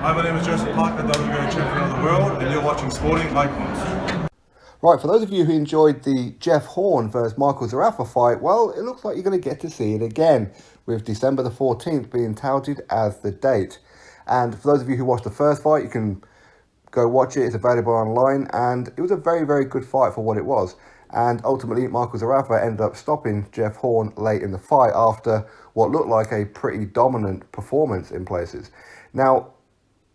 Hi, my name is Joseph Parker, WBA champion of the world, and you're watching Sporting Icons. Right, for those of you who enjoyed the Jeff Horn versus Michael Zerafa fight, well, it looks like you're going to get to see it again, with December the 14th being touted as the date. And for those of you who watched the first fight, you can go watch it. It's available online, and it was a very, very good fight for what it was. And ultimately, Michael Zerafa ended up stopping Jeff Horn late in the fight after what looked like a pretty dominant performance in places. Now,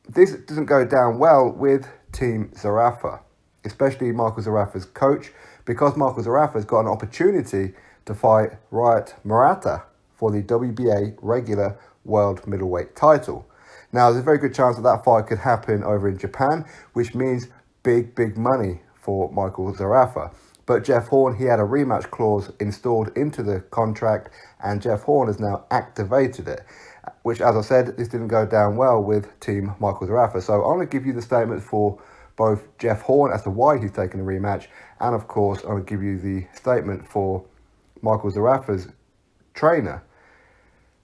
this doesn't go down well with Team Zerafa, especially Michael Zerafa's coach, because Michael Zerafa's got an opportunity to fight Ryota Murata for the WBA regular world middleweight title. Now, there's a very good chance that that fight could happen over in Japan, which means big, big money for Michael Zerafa. But Jeff Horn, he had a rematch clause installed into the contract, and Jeff Horn has now activated it, which, as I said, this didn't go down well with Team Michael Zerafa. So I'm going to give you the statement for both Jeff Horn as to why he's taking a rematch, and of course I'm going to give you the statement for Michael Zerafa's trainer.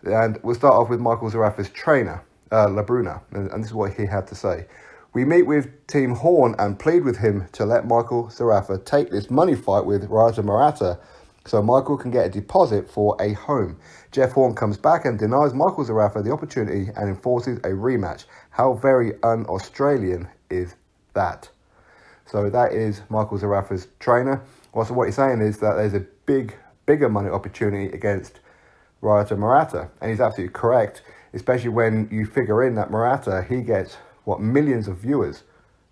And we'll start off with Michael Zerafa's trainer, Labruna, and this is what he had to say. We meet with Team Horn and plead with him to let Michael Zerafa take this money fight with Ryota Murata so Michael can get a deposit for a home. Jeff Horn comes back and denies Michael Zerafa the opportunity and enforces a rematch. How very un-Australian is that? So that is Michael Zerafa's trainer. Also, what he's saying is that there's a bigger money opportunity against Ryota Murata, and he's absolutely correct, especially when you figure in that Murata, he gets millions of viewers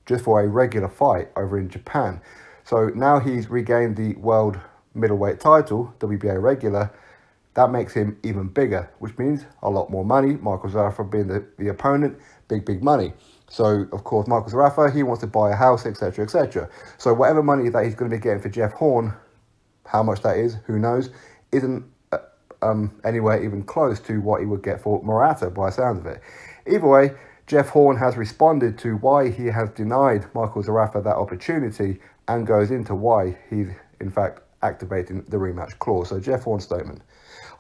just for a regular fight over in Japan. So now he's regained the world middleweight title, WBA regular. That makes him even bigger, which means a lot more money. Michael Zerafa being the opponent, big money. So, of course, Michael Zerafa, he wants to buy a house, etc., etc. So whatever money that he's going to be getting for Jeff Horn, how much that is, who knows, isn't anywhere even close to what he would get for Murata by the sounds of it. Either way, Jeff Horn has responded to why he has denied Michael Zerafa that opportunity and goes into why he's, in fact, activating the rematch clause. So Jeff Horn's statement.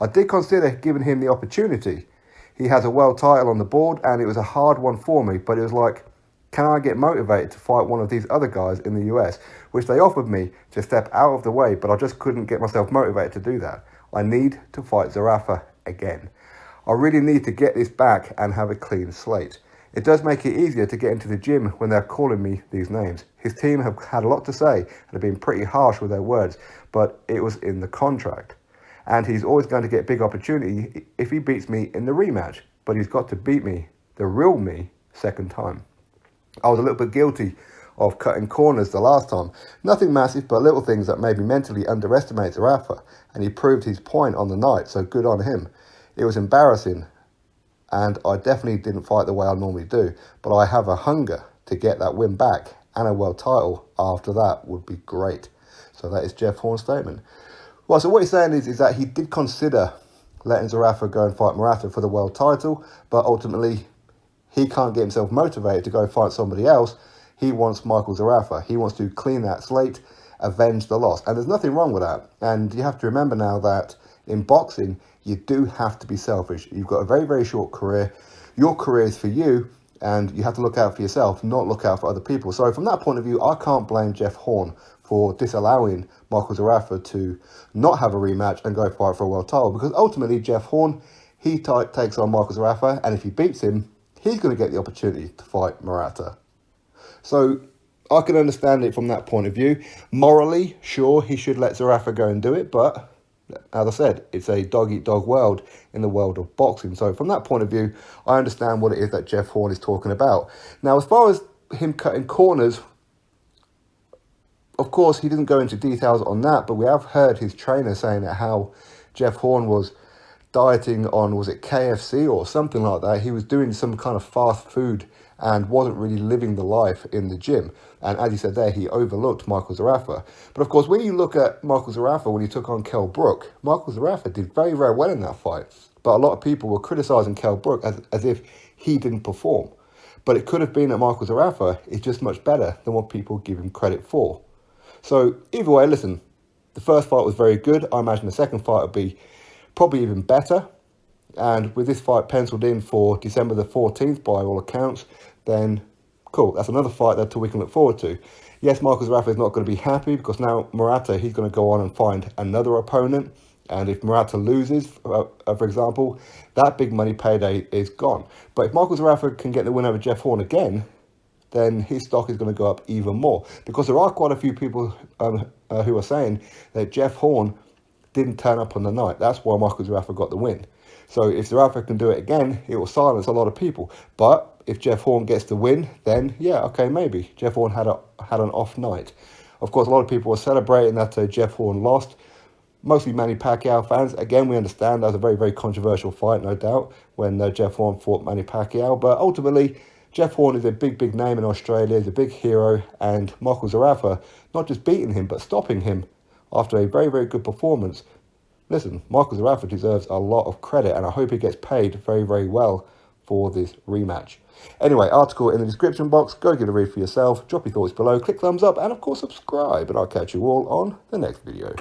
I did consider giving him the opportunity. He has a world title on the board and it was a hard one for me, but it was like, can I get motivated to fight one of these other guys in the US, which they offered me to step out of the way, but I just couldn't get myself motivated to do that. I need to fight Zerafa again. I really need to get this back and have a clean slate. It does make it easier to get into the gym when they're calling me these names. His team have had a lot to say and have been pretty harsh with their words, but it was in the contract. And he's always going to get big opportunity if he beats me in the rematch, but he's got to beat me, the real me, second time. I was a little bit guilty of cutting corners the last time. Nothing massive, but little things that made me mentally underestimate Zerafa, and he proved his point on the night, so good on him. It was embarrassing, and I definitely didn't fight the way I normally do, but I have a hunger to get that win back, and a world title after that would be great. So that is Jeff Horn's statement. Well, so what he's saying is that he did consider letting Zerafa go and fight Murata for the world title, but ultimately he can't get himself motivated to go fight somebody else. He wants Michael Zerafa. He wants to clean that slate, avenge the loss. And there's nothing wrong with that. And you have to remember now that in boxing, you do have to be selfish. You've got a very, very short career. Your career is for you, and you have to look out for yourself, not look out for other people. So from that point of view, I can't blame Jeff Horn for disallowing Michael Zerafa to not have a rematch and go fight for a world title, because ultimately Jeff Horn, he takes on Michael Zerafa, and if he beats him, he's going to get the opportunity to fight Murata. So I can understand it from that point of view. Morally, sure, he should let Zerafa go and do it, but as I said, it's a dog-eat-dog world in the world of boxing. So from that point of view, I understand what it is that Jeff Horn is talking about. Now, as far as him cutting corners, of course, he doesn't go into details on that, but we have heard his trainer saying that how Jeff Horn was dieting on, was it KFC or something like that? He was doing some kind of fast food and wasn't really living the life in the gym. And as he said there, he overlooked Michael Zerafa. But of course, when you look at Michael Zerafa when he took on Kell Brook, Michael Zerafa did very, very well in that fight. But a lot of people were criticising Kell Brook as if he didn't perform. But it could have been that Michael Zerafa is just much better than what people give him credit for. So either way, listen, the first fight was very good. I imagine the second fight would be probably even better. And with this fight penciled in for December the 14th by all accounts, then cool, that's another fight that we can look forward to. Yes, Michael Zerafa is not going to be happy because now Murata, he's going to go on and find another opponent. And if Murata loses, for example, that big money payday is gone. But if Michael Zerafa can get the win over Jeff Horn again, then his stock is going to go up even more. Because there are quite a few people who are saying that Jeff Horn didn't turn up on the night. That's why Michael Zerafa got the win. So if Zerafa can do it again, it will silence a lot of people. But if Jeff Horn gets the win, then yeah, okay, maybe. Jeff Horn had an off night. Of course, a lot of people were celebrating that Jeff Horn lost. Mostly Manny Pacquiao fans. Again, we understand that was a very, very controversial fight, no doubt, when Jeff Horn fought Manny Pacquiao. But ultimately, Jeff Horn is a big, big name in Australia. He's a big hero. And Michael Zerafa, not just beating him, but stopping him after a very, very good performance. Listen, Michael Zerafa deserves a lot of credit, and I hope he gets paid very, very well for this rematch. Anyway, article in the description box. Go give it a read for yourself. Drop your thoughts below. Click thumbs up, and of course, subscribe. And I'll catch you all on the next video.